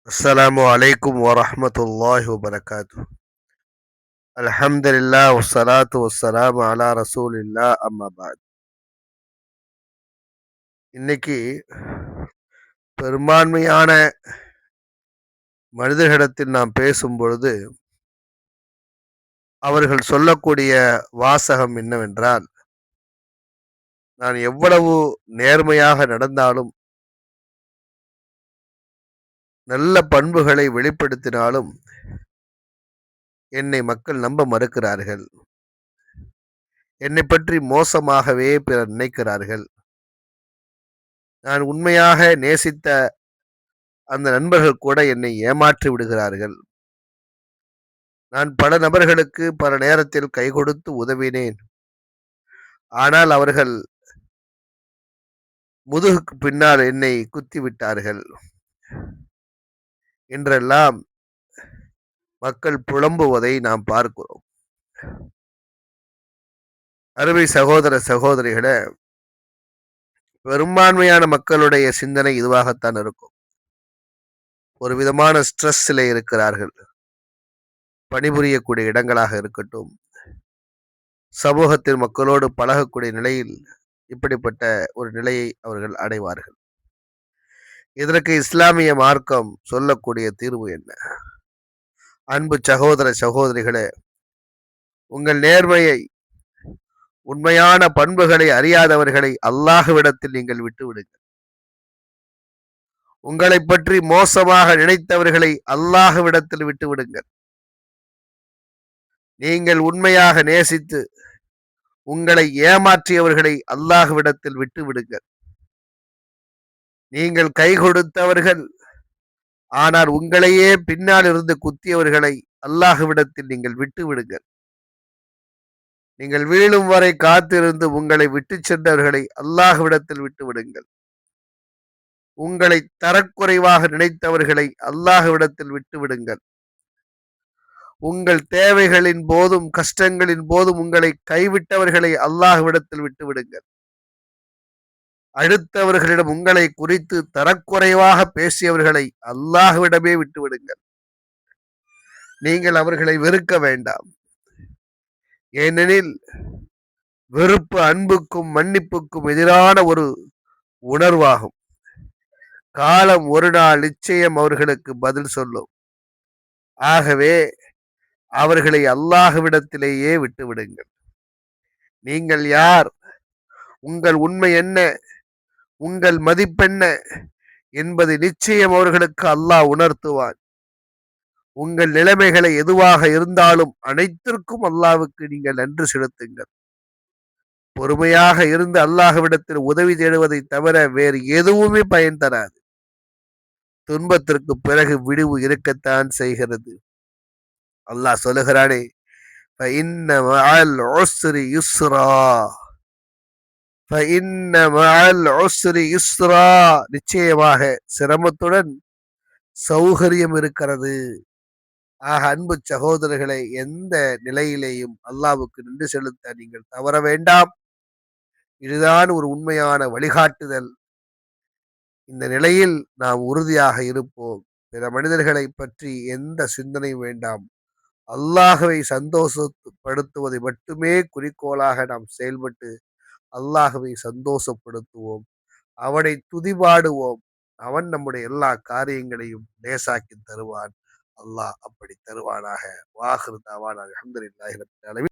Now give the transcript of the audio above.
அஸ்ஸலாமு அலைக்கும் வரஹ்மத்துல்லாஹி வபரகாத்துஹு. அல்ஹம்துலில்லாஹ் வஸ்ஸலாத்து வஸ்ஸலாமு அலா ரசூலில்லாஹ் அம்மா பஅத். இன்னைக்கு பெரும்பான்மையான மனிதர்களிடத்தில் நாம் பேசும் பொழுது அவர்கள் சொல்லக்கூடிய வாசகம் என்னவென்றால், நான் எவ்வளவு நேர்மையாக நடந்தாலும், நல்ல பண்புகளை வெளிப்படுத்தினாலும் என்னை மக்கள் நம்ப மறுக்கிறார்கள். என்னை பற்றி மோசமாகவே பிறர் நினைக்கிறார்கள். நான் உண்மையாக நேசித்த அந்த நண்பர்கள் கூட என்னை ஏமாற்றி விடுகிறார்கள். நான் பல நபர்களுக்கு பல நேரத்தில் கை கொடுத்து உதவினேன். ஆனால் அவர்கள் முதுகுக்கு பின்னால் என்னை குத்தி விட்டார்கள் என்றெல்லாம் மக்கள் புலம்புவதை நாம் பார்க்கிறோம். அருமை சகோதர சகோதரிகளே, பெரும்பான்மையான மக்களுடைய சிந்தனை இதுவாகத்தான் இருக்கும். ஒரு விதமான ஸ்ட்ரெஸ்ஸில் இருக்கிறார்கள். பணிபுரியக்கூடிய இடங்களாக இருக்கட்டும், சமூகத்தில் மக்களோடு பழகக்கூடிய நிலையில் இப்படிப்பட்ட ஒரு நிலையை அவர்கள் அடைவார்கள். இதற்கு இஸ்லாமிய மார்க்கம் சொல்லக்கூடிய தீர்வு என்ன? அன்பு சகோதர சகோதரிகளே, உங்கள் நேர்மையை, உண்மையான பண்புகளை அறியாதவர்களை அல்லாஹ்விடத்தில் நீங்கள் விட்டுவிடுங்கள். உங்களை பற்றி மோசமாக நினைத்தவர்களை அல்லாஹ்விடத்தில் விட்டுவிடுங்கள். நீங்கள் உண்மையாக நேசித்து உங்களை ஏமாற்றியவர்களை அல்லாஹ்விடத்தில் விட்டுவிடுங்கள். நீங்கள் கை கொடுத்தவர்கள், ஆனால் உங்களையே பின்னால் இருந்து குத்தியவர்களை அல்லாஹ்விடத்தில் நீங்கள் விட்டு விடுங்கள். நீங்கள் வீழும் வரை காத்திருந்து உங்களை விட்டு சென்றவர்களை அல்லாஹ்விடத்தில் விட்டு விடுங்கள். உங்களை தரக்குறைவாக நினைத்தவர்களை அல்லாஹ்விடத்தில் விட்டு விடுங்கள். உங்கள் தேவைகளின் போதும் கஷ்டங்களின் போதும் உங்களை கைவிட்டவர்களை அல்லாஹ்விடத்தில் விட்டு விடுங்கள். அடுத்தவர்களிடம் உங்களை குறித்து தரக்குறைவாக பேசியவர்களை அல்லாஹ்விடமே விட்டு விடுங்கள். நீங்கள் அவர்களை வெறுக்க வேண்டாம். ஏனெனில் வெறுப்பு அன்புக்கும் மன்னிப்புக்கும் எதிரான ஒரு உணர்வாகும். காலம் ஒரு நாள் நிச்சயம் அவர்களுக்கு பதில் சொல்லும். ஆகவே அவர்களை அல்லாஹ்விடத்திலேயே விட்டு விடுங்கள். நீங்கள் யார், உங்கள் உண்மை என்ன, உங்கள் மதிப்பென்ன என்பதை நிச்சயம் அவர்களுக்கு அல்லாஹ் உணர்த்துவான். உங்கள் நிலைமைகளை எதுவாக இருந்தாலும் அனைத்திற்கும் அல்லாஹ்வுக்கு நீங்கள் நன்றி செலுத்துங்கள். பொறுமையாக இருந்து அல்லாஹ்விடத்தில் உதவி தேடுவதை தவிர வேறு எதுவுமே பயன் தராது. துன்பத்திற்கு பிறகு விடிவு இருக்கத்தான் செய்கிறது. அல்லாஹ் சொல்லுகிறானே, فَإِنَّ مَعَ الْعُسْرِ يُسْرًا فَإِنَّ مَعَ الْعُسْرِ يُسْرًا நிச்சயமாக சிரமத்துடன் சௌகரியம் இருக்கிறது. ஆக அன்பு சகோதரர்களை, எந்த நிலையிலேயும் அல்லாஹ்வுக்கு நன்றி செலுத்த நீங்கள் தவற வேண்டாம். இதுதான் ஒரு உண்மையான வழிகாட்டுதல். இந்த நிலையில் நாம் உறுதியாக இருப்போம். பிற மனிதர்களை பற்றி எந்த சிந்தனையும் வேண்டாம். அல்லாஹ்வை சந்தோஷப்படுத்துவதை மட்டுமே குறிக்கோளாக நாம் செயல்பட்டு அல்லாஹ்வை சந்தோஷப்படுத்துவோம். அவனை துதிபாடுவோம். அவன் நம்முடைய எல்லா காரியங்களையும் லேசாக்கி தருவான். அல்லாஹ் அப்படி தருவானாக. வாஹிர் தாவானா அல்ஹம்துலில்லாஹி ரப்பில் ஆலமீன்.